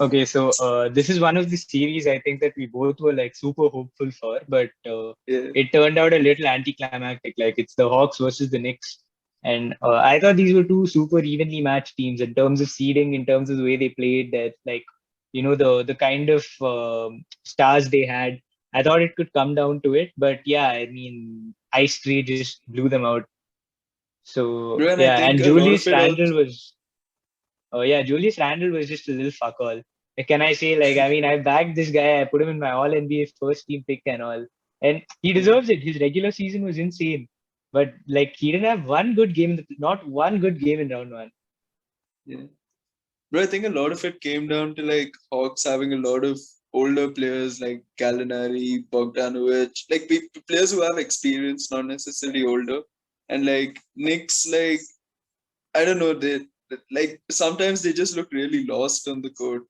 Okay, so this is one of the series I think that we both were like super hopeful for, but Yeah, it turned out a little anticlimactic. Like it's the Hawks versus the Knicks, and I thought these were two super evenly matched teams in terms of seeding, in terms of the way they played. That like the kind of stars they had. I thought it could come down to it, but yeah, I mean, Ice Tray just blew them out. So bro, and I yeah, think and a lot of Julius it also. Randle was Oh yeah, Julius Randle was just a little fuck all. Like, can I say like I mean I backed this guy, I put him in my all NBA first team pick and all. And he Yeah, deserves it. His regular season was insane. But like he didn't have one good game not one good game in round one. yeah. But I think a lot of it came down to like Hawks having a lot of older players like Gallinari, Bogdanovic, like players who have experience, not necessarily older. And like Knicks, like I don't know, like sometimes they just look really lost on the court.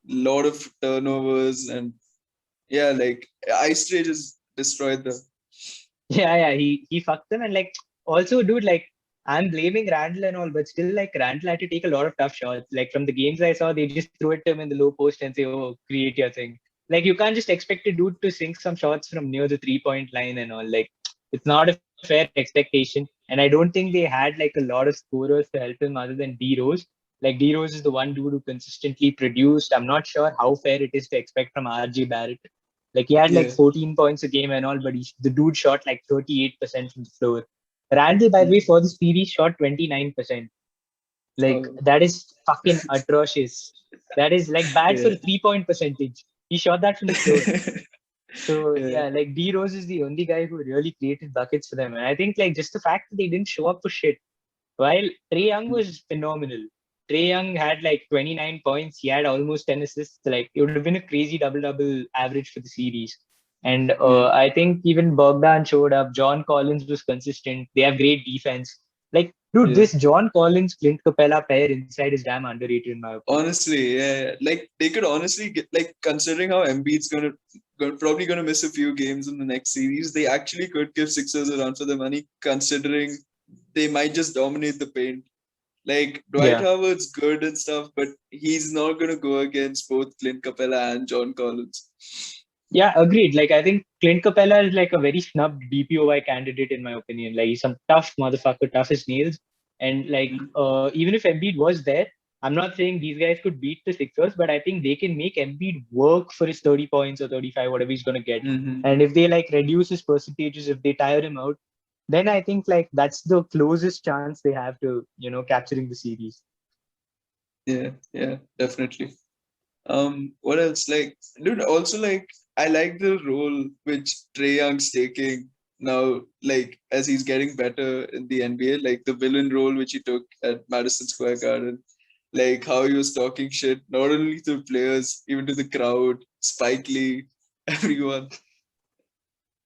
A lot of turnovers and yeah, like Ice Tray just destroyed them. Yeah, yeah, he fucked them and like also dude like I'm blaming Randle and all, but still like Randle had to take a lot of tough shots. Like from the games I saw, they just throw it to him in the low post and say, "Oh, create your thing." Like you can't just expect a dude to sink some shots from near the 3 point line and all. Like it's not a fair expectation. And I don't think they had like a lot of scorers to help him other than D Rose. Like D Rose is the one dude who consistently produced. I'm not sure how fair it is to expect from RJ Barrett. Like he had like Yeah. 14 points a game and all, but the dude shot like 38% from the floor. Randall, by the way, Mm. for the series shot 29%. Like Oh, that is fucking atrocious. That is like bad for yeah. 3 point percentage. He shot that from the floor. So Yeah. yeah, like D Rose is the only guy who really created buckets for them. And I think like just the fact that they didn't show up for shit. While Trey Young was phenomenal. Trey Young had like 29 points. He had almost 10 assists. Like it would have been a crazy double double average for the series. And Yeah. I think even Bogdan showed up. John Collins was consistent. They have great defense. Like, dude, Yeah. this John Collins Clint Capella pair inside is damn underrated in my opinion. Honestly, yeah. Like they could honestly get like considering how Embiid's probably gonna miss a few games in the next series, they actually could give Sixers a run for the money considering they might just dominate the paint. Like Dwight Yeah. Howard's good and stuff, but he's not gonna go against both Clint Capella and John Collins. Yeah, agreed. Like I think Clint Capella is like a very snubbed DPOY candidate in my opinion. Like he's some tough motherfucker, tough as nails. And like Mm. even if Embiid was there, I'm not saying these guys could beat the Sixers, but I think they can make Embiid work for his 30 points or 35, whatever he's gonna get. Mm-hmm. And if they like reduce his percentages, if they tire him out, then I think like that's the closest chance they have to, capturing the series. Yeah, yeah, definitely. What else? Like, dude, also like I like the role which Trey Young's taking now, like as he's getting better in the NBA, like the villain role which he took at Madison Square Garden, like how he was talking shit not only to players, even to the crowd, Spike Lee, everyone.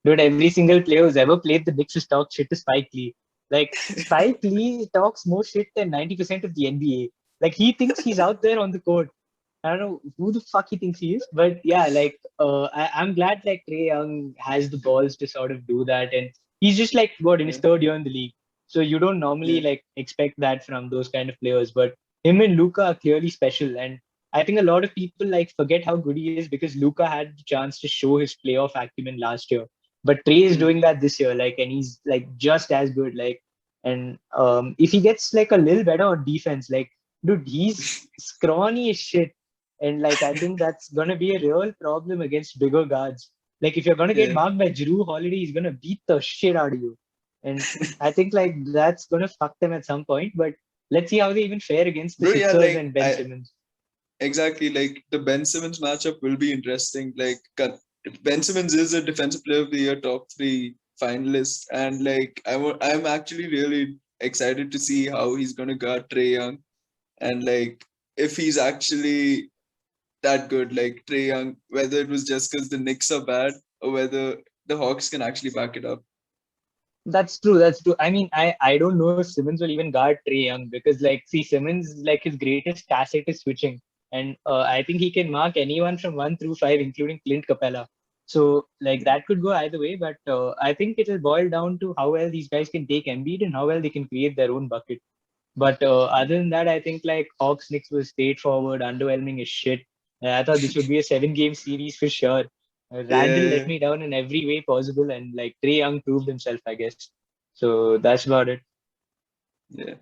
Dude, every single player who's ever played the Knicks has talked shit to Spike Lee. Like, Spike Lee talks more shit than 90% of the NBA. Like, he thinks he's out there on the court. I don't know who the fuck he thinks he is, but yeah, like, I'm glad like Trey Young has the balls to sort of do that. And he's just like, what, in his Yeah, third year in the league. So you don't normally yeah, like expect that from those kind of players. But him and Luca are clearly special. And I think a lot of people like forget how good he is because Luca had the chance to show his playoff acumen last year, but Trey is mm, doing that this year, like, and he's like just as good. Like, and if he gets like a little better on defense, like, dude, he's scrawny as shit. And like, I think that's gonna be a real problem against bigger guards. Like, if you're gonna get yeah. marked by Drew Holiday, he's gonna beat the shit out of you. And I think like that's gonna fuck them at some point. But let's see how they even fare against the Bro, yeah, Sixers like and Ben I Simmons. exactly like the Ben Simmons matchup will be interesting. Like Ben Simmons is a Defensive Player of the Year top three finalist, and like I'm actually really excited to see how he's gonna guard Trey Young, and like if he's actually that good, like Trey Young, whether it was just because the Knicks are bad or whether the Hawks can actually back it up. That's true. That's true. I mean, I don't know if Simmons will even guard Trey Young because, like, see, Simmons, like, his greatest asset is switching. And I think he can mark anyone from 1 through 5, including Clint Capella. So, like, that could go either way. But I think it will boil down to how well these guys can take Embiid and how well they can create their own bucket. But other than that, I think, like, Hawks Knicks was straightforward, underwhelming as shit. I thought this would be a 7-game series for sure. Randall let Yeah, me down in every way possible, and like Trae Young proved himself, I guess. So that's about it. yeah.